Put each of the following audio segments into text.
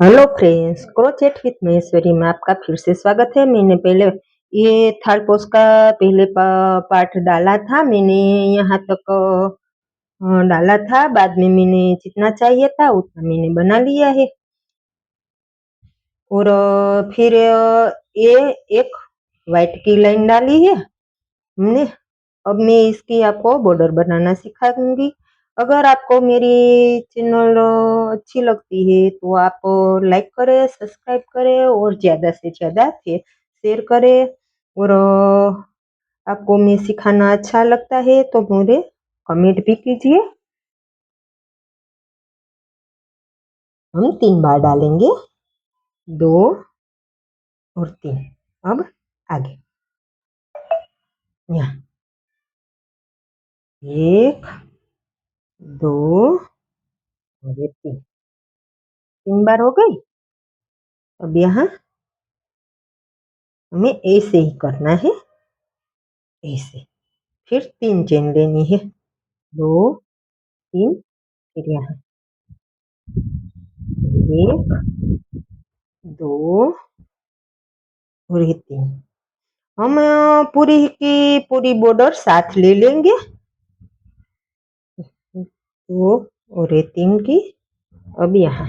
Hello friends, crochet with Maheshwari में आपका फिर से स्वागत है। मैंने पहले ये थालपोश का पहले पार्ट डाला था। मैंने यहाँ तक डाला था। बाद में मैंने जितना चाहिए था उतना मैंने बना लिया है। और फिर ये एक वाइट की लाइन डाली है हमने। अब मैं इसकी आपको बॉर्डर बनाना सिखाऊंगी। अगर आपको मेरी चैनल अच्छी लगती है तो आप लाइक करें, सब्सक्राइब करें और ज़्यादा से ज़्यादा शेयर करें। और आपको मैं सिखाना अच्छा लगता है तो मुझे कमेंट भी कीजिए। हम 3 बार डालेंगे, 2 और 3। अब आगे यहाँ 1, 2 और ये 3 बार हो गई। अब यहाँ हमें ऐसे ही करना है, ऐसे। फिर 3 चेन लेनी है, 2, 3। फिर यहाँ 1, 2 और ये 3। हम पूरी की पूरी बॉर्डर साथ ले लेंगे, 2 और ये 3 की। अब यहाँ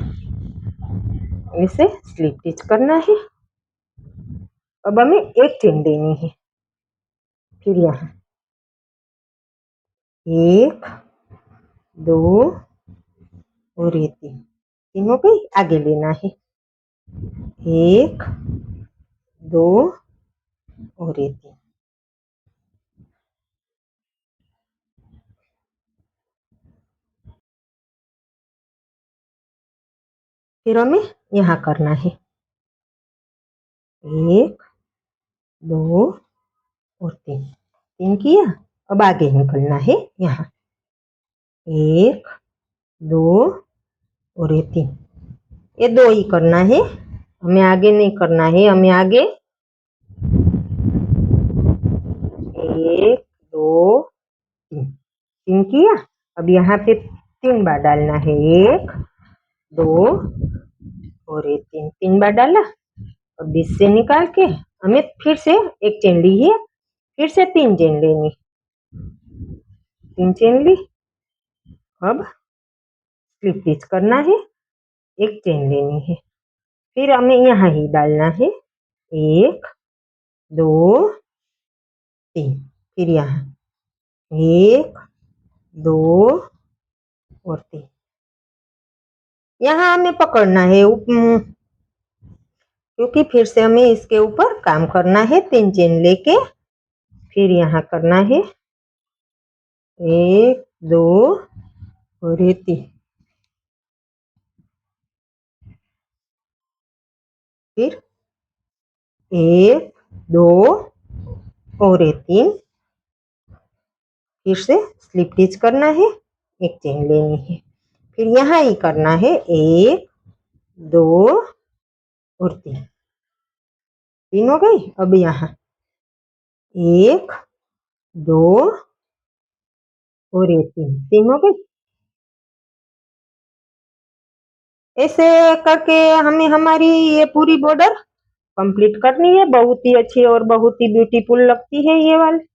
इसे स्लिप स्टिच करना है। अब हमें एक चेन देनी है। फिर यहाँ 1, 2 और ये 3 हो गई। आगे लेना है, 1, 2 और ये 3। फिर हमें यहाँ करना है, 1, 2 और 3 किया। अब आगे निकलना है, यहाँ 1, 2 और ये 3। ये 2 ही करना है, हमें आगे नहीं करना है। हमें आगे 1, 2, 3 किया। अब यहाँ पे 3 बार डालना है, 1, 2 और ये 3 बार डाला। और बीच से निकाल के हमें फिर से एक चेन ली है, फिर से 3 चेन लेनी, 3 चेन ली। अब स्लिप स्टिच करना है, एक चेन लेनी है। फिर हमें यहाँ ही डालना है, 1, 2, 3। फिर यहाँ 1, 2 और 3। यहाँ हमें पकड़ना है, क्योंकि फिर से हमें इसके ऊपर काम करना है। 3 चेन लेके फिर यहाँ करना है, 1, 2 और ये 3। फिर 1, 2 और ये 3। फिर से स्लिप स्टिच करना है, एक चेन लेनी है। फिर यहाँ ही करना है, 1, 2 और 3 हो गई। अब यहाँ 1, 2 और ये 3 हो गई। ऐसे करके हमें हमारी ये पूरी बॉर्डर कंप्लीट करनी है। बहुत ही अच्छी और बहुत ही ब्यूटीफुल लगती है ये वाली।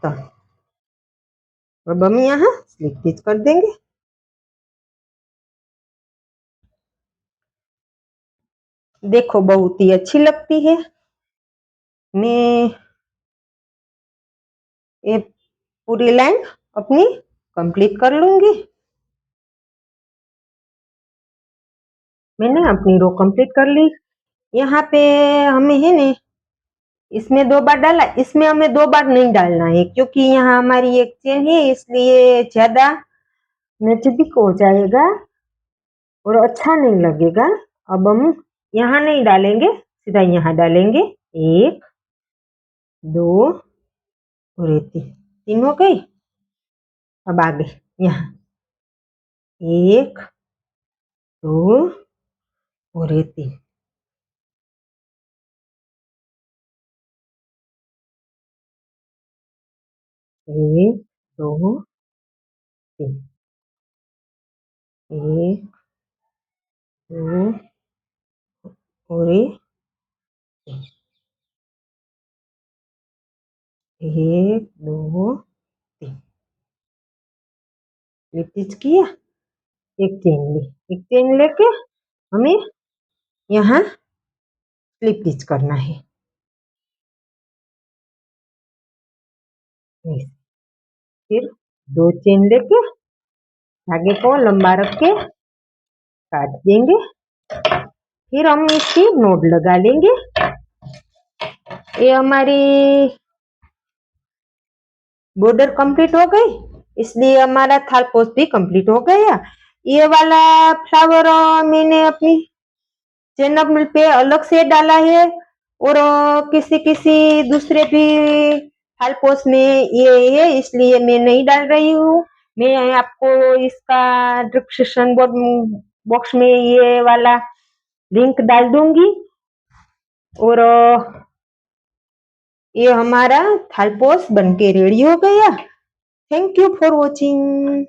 तो अब हम यहाँ स्लिप स्टिच कर देंगे। देखो बहुत ही अच्छी लगती है। मैं ये पूरी लाइन अपनी कंप्लीट कर लूंगी। मैंने अपनी रो कंप्लीट कर ली। यहाँ पे हमें है ने इसमें 2 बार डाला, इसमें हमें 2 बार नहीं डालना है, क्योंकि यहाँ हमारी एक चेन है, इसलिए ज्यादा नजदीक हो जाएगा और अच्छा नहीं लगेगा। अब हम यहाँ नहीं डालेंगे, सीधा यहाँ डालेंगे, 1, 2 और ये 3 हो गई। अब आगे यहाँ 1, 2 और ये 3। 1, 2 तीन। एक, दो और ये तीन। एक, दो, तीन। रिपीट किया, एक चेन ली, एक चेन लेके हमें यहाँ स्लिप स्टिच करना है। ऐसे। फिर 2 चेन लेके धागे को लंबा रख के काट देंगे। फिर हम इसकी नोट लगा लेंगे। ये हमारी बॉर्डर कंप्लीट हो गई, इसलिए हमारा थाल पोस्ट भी कंप्लीट हो गया। ये वाला फ्लावर मैंने अपनी चैनल पे अलग से डाला है और किसी किसी दूसरे भी थाल पोस्ट में ये है, इसलिए मैं नहीं डाल रही हूँ। मैं आपको इसका डिस्क्रिप्शन बॉक्स में ये वाला लिंक डाल दूंगी। और ये हमारा थाल पोस्ट बनके रेडी हो गया। Thank you for watching.